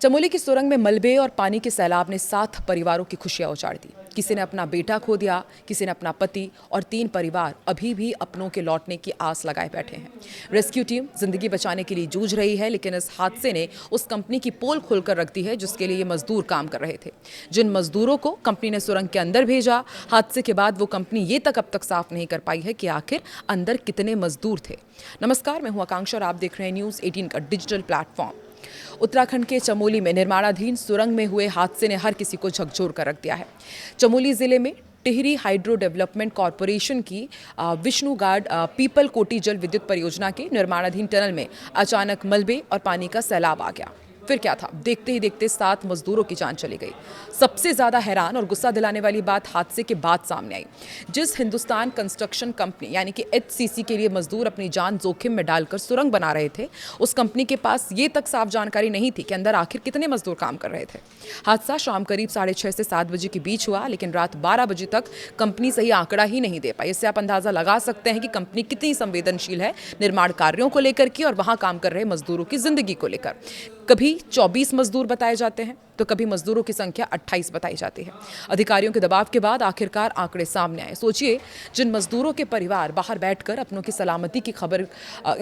चमोली की सुरंग में मलबे और पानी के सैलाब ने 7 परिवारों की खुशियां उजाड़ दी। किसी ने अपना बेटा खो दिया, किसी ने अपना पति और 3 परिवार अभी भी अपनों के लौटने की आस लगाए बैठे हैं। रेस्क्यू टीम जिंदगी बचाने के लिए जूझ रही है, लेकिन इस हादसे ने उस कंपनी की पोल खोलकर रख दी है जिसके लिए ये मजदूर काम कर रहे थे। जिन मजदूरों को कंपनी ने सुरंग के अंदर भेजा, हादसे के बाद वो कंपनी ये तक अब तक साफ नहीं कर पाई है कि आखिर अंदर कितने मजदूर थे। नमस्कार, मैं हूं आकांक्षा और आप देख रहे हैं न्यूज़ 18 का डिजिटल प्लेटफॉर्म। उत्तराखंड के चमोली में निर्माणाधीन सुरंग में हुए हादसे ने हर किसी को झकझोर कर रख दिया है। चमोली जिले में टिहरी हाइड्रो डेवलपमेंट कॉरपोरेशन की विष्णुगाड पीपल कोटी जल विद्युत परियोजना के निर्माणाधीन टनल में अचानक मलबे और पानी का सैलाब आ गया। फिर क्या था, देखते ही देखते 7 मजदूरों की जान चली गई। सबसे ज्यादा हैरान और गुस्सा दिलाने वाली बात हादसे के बाद सामने आई। जिस हिंदुस्तान कंस्ट्रक्शन कंपनी यानी कि HCC के लिए मजदूर अपनी जान जोखिम में डालकर सुरंग बना रहे थे, उस कंपनी के पास ये तक साफ जानकारी नहीं थी कि अंदर आखिर कितने मजदूर काम कर रहे थे। हादसा शाम करीब 6:30 से 7 बजे के बीच हुआ, लेकिन रात 12 बजे तक कंपनी सही आंकड़ा ही नहीं दे पाई। इससे आप अंदाजा लगा सकते हैं कि कंपनी कितनी संवेदनशील है निर्माण कार्यों को लेकर की और वहां काम कर रहे मजदूरों की जिंदगी को लेकर। कभी 24 मजदूर बताए जाते हैं तो कभी मजदूरों की संख्या 28 बताई जाती है। अधिकारियों के दबाव के बाद आखिरकार आंकड़े सामने आए। सोचिए, जिन मजदूरों के परिवार बाहर बैठकर अपनों की सलामती की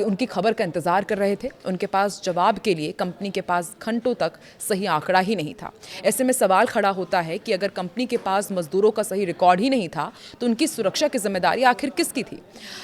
उनकी खबर का इंतजार कर रहे थे, उनके पास जवाब के लिए कंपनी के पास घंटों तक सही आंकड़ा ही नहीं था। ऐसे में सवाल खड़ा होता है कि अगर कंपनी के पास मजदूरों का सही रिकॉर्ड ही नहीं था तो उनकी सुरक्षा की जिम्मेदारी आखिर किसकी थी।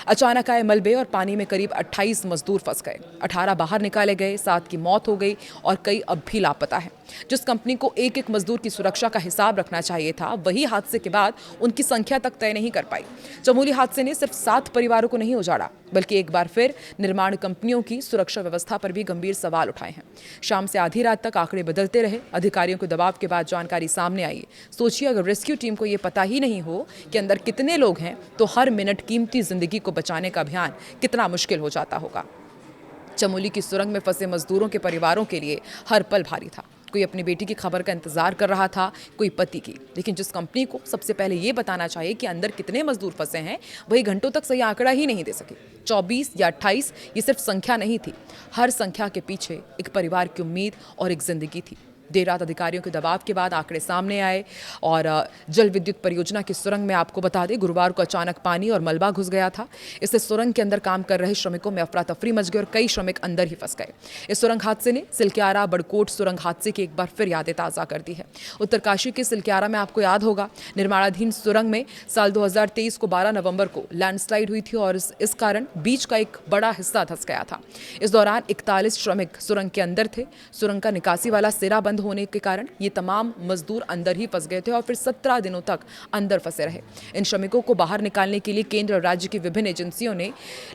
अचानक आए मलबे और पानी में करीब 28 मजदूर फंस गए। 18 बाहर निकाले गए, 7 की मौत हो गई और कई अब भी लापता है। जिस कंपनी को एक एक मजदूर की सुरक्षा का हिसाब रखना चाहिए था, वही हादसे के बाद उनकी संख्या तक तय नहीं कर पाई। चमोली हादसे ने सिर्फ 7 परिवारों को नहीं उजाड़ा, बल्कि एक बार फिर निर्माण कंपनियों की सुरक्षा व्यवस्था पर भी गंभीर सवाल उठाए हैं। शाम से आधी रात तक आंकड़े बदलते रहे। अधिकारियों के दबाव के बाद जानकारी सामने आई। सोचिए, अगर रेस्क्यू टीम को यह पता ही नहीं हो कि अंदर कितने लोग हैं, तो हर मिनट कीमती जिंदगी को बचाने का अभियान कितना मुश्किल हो जाता होगा। चमोली की सुरंग में फंसे मजदूरों के परिवारों के लिए हर पल भारी था। कोई अपनी बेटी की खबर का इंतजार कर रहा था, कोई पति की। लेकिन जिस कंपनी को सबसे पहले ये बताना चाहिए कि अंदर कितने मजदूर फंसे हैं, वही घंटों तक सही आंकड़ा ही नहीं दे सके। 24 या 28 ये सिर्फ संख्या नहीं थी, हर संख्या के पीछे एक परिवार की उम्मीद और एक जिंदगी थी। देर रात अधिकारियों के दबाव के बाद आंकड़े सामने आए और जल विद्युत परियोजना की सुरंग में आपको बता दें, गुरुवार को अचानक पानी और मलबा घुस गया था। इससे सुरंग के अंदर काम कर रहे श्रमिकों में अफरा तफरी मच गई और कई श्रमिक अंदर ही फंस गए। इस सुरंग हादसे ने सिलक्यारा बड़कोट सुरंग हादसे की एक बार फिर यादें ताज़ा कर दी है। उत्तरकाशी के सिलक्यारा में आपको याद होगा, निर्माणाधीन सुरंग में साल 2023 को 12 नवंबर को लैंडस्लाइड हुई थी और इस कारण बीच का एक बड़ा हिस्सा धंस गया था। इस दौरान 41 श्रमिक सुरंग के अंदर थे। सुरंग का निकासी वाला सिरा बंद होने के कारण ये तमाम मजदूर अंदर ही फंस गए थे और फिर 17 दिनों तक अंदर फंसे रहे। इन श्रमिकों को बाहर निकालने के लिए केंद्र और राज्य की विभिन्न एजेंसियों ने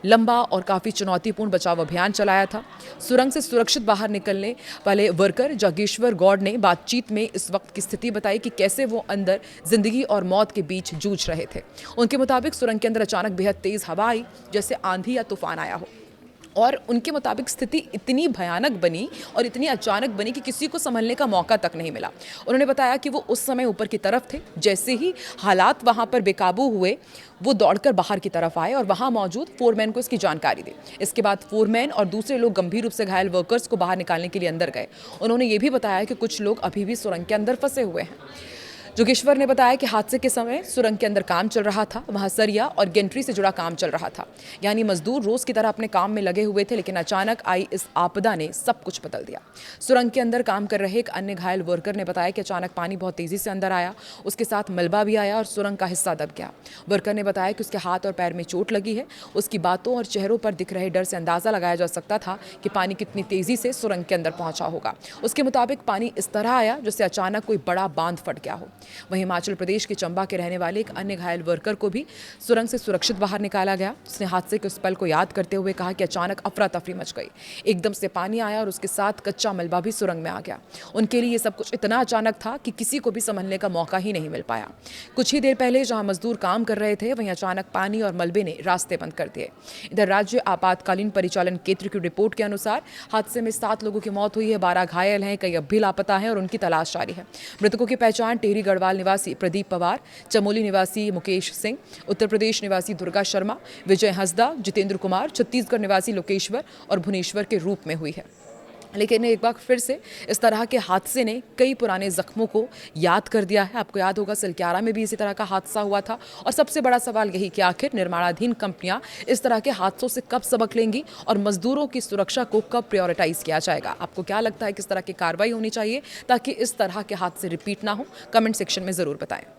लंबा और काफी चुनौतीपूर्ण बचाव अभियान चलाया था। सुरंग से सुरक्षित बाहर निकलने वाले वर्कर जागेश्वर गौड़ ने बातचीत में इस वक्त की स्थिति बताई कि कैसे वो अंदर जिंदगी और मौत के बीच जूझ रहे थे। उनके मुताबिक सुरंग के अंदर अचानक बेहद तेज हवा आई, जैसे आंधी या तूफान आया हो, और उनके मुताबिक स्थिति इतनी भयानक बनी और इतनी अचानक बनी कि किसी को संभलने का मौका तक नहीं मिला। उन्होंने बताया कि वो उस समय ऊपर की तरफ थे। जैसे ही हालात वहां पर बेकाबू हुए, वो दौड़कर बाहर की तरफ आए और वहां मौजूद फोरमैन को इसकी जानकारी दी। इसके बाद फोरमैन और दूसरे लोग गंभीर रूप से घायल वर्कर्स को बाहर निकालने के लिए अंदर गए। उन्होंने ये भी बताया कि कुछ लोग अभी भी सुरंग के अंदर फंसे हुए हैं। जोगेश्वर ने बताया कि हादसे के समय सुरंग के अंदर काम चल रहा था, वहां सरिया और गेंट्री से जुड़ा काम चल रहा था, यानी मजदूर रोज की तरह अपने काम में लगे हुए थे। लेकिन अचानक आई इस आपदा ने सब कुछ बदल दिया। सुरंग के अंदर काम कर रहे एक अन्य घायल वर्कर ने बताया कि अचानक पानी बहुत तेजी से अंदर आया, उसके साथ मलबा भी आया और सुरंग का हिस्सा दब गया। वर्कर ने बताया कि उसके हाथ और पैर में चोट लगी है। उसकी बातों और चेहरों पर दिख रहे डर से अंदाजा लगाया जा सकता था कि पानी कितनी तेजी से सुरंग के अंदर पहुंचा होगा। उसके मुताबिक पानी इस तरह आया जैसे अचानक कोई बड़ा बांध फट गया हो। वहीं हिमाचल प्रदेश के चंबा के रहने वाले एक अन्य घायल वर्कर को भी सुरंग से सुरक्षित बाहर निकाला गया। उसने हादसे के उस पल को याद करते हुए कहा कि अचानक अफरा तफरी मच गई, एकदम से पानी आया और उसके साथ कच्चा मलबा भी सुरंग में आ गया। उनके लिए ये सब कुछ इतना अचानक था कि किसी को भी संभलने का मौका ही नहीं मिल पाया। कुछ ही देर पहले जहां मजदूर काम कर रहे थे, वहीं अचानक पानी और मलबे ने रास्ते बंद कर दिए। इधर राज्य आपातकालीन परिचालन केंद्र की रिपोर्ट के अनुसार हादसे में 7 लोगों की मौत हुई है, 12 घायल हैं, कई अब भी लापता हैं और उनकी तलाश जारी है। मृतकों की पहचान टिहरी गढ़वाल निवासी प्रदीप पवार, चमोली निवासी मुकेश सिंह, उत्तर प्रदेश निवासी दुर्गा शर्मा, विजय हंसदा, जितेंद्र कुमार, छत्तीसगढ़ निवासी लोकेश्वर और भुवनेश्वर के रूप में हुई है। लेकिन एक बार फिर से इस तरह के हादसे ने कई पुराने जख्मों को याद कर दिया है। आपको याद होगा सिलक्यारा में भी इसी तरह का हादसा हुआ था और सबसे बड़ा सवाल यही कि आखिर निर्माणाधीन कंपनियां इस तरह के हादसों से कब सबक लेंगी और मजदूरों की सुरक्षा को कब प्रायोरिटाइज किया जाएगा। आपको क्या लगता है किस तरह की कार्रवाई होनी चाहिए ताकि इस तरह के हादसे रिपीट ना हो? कमेंट सेक्शन में ज़रूर बताएं।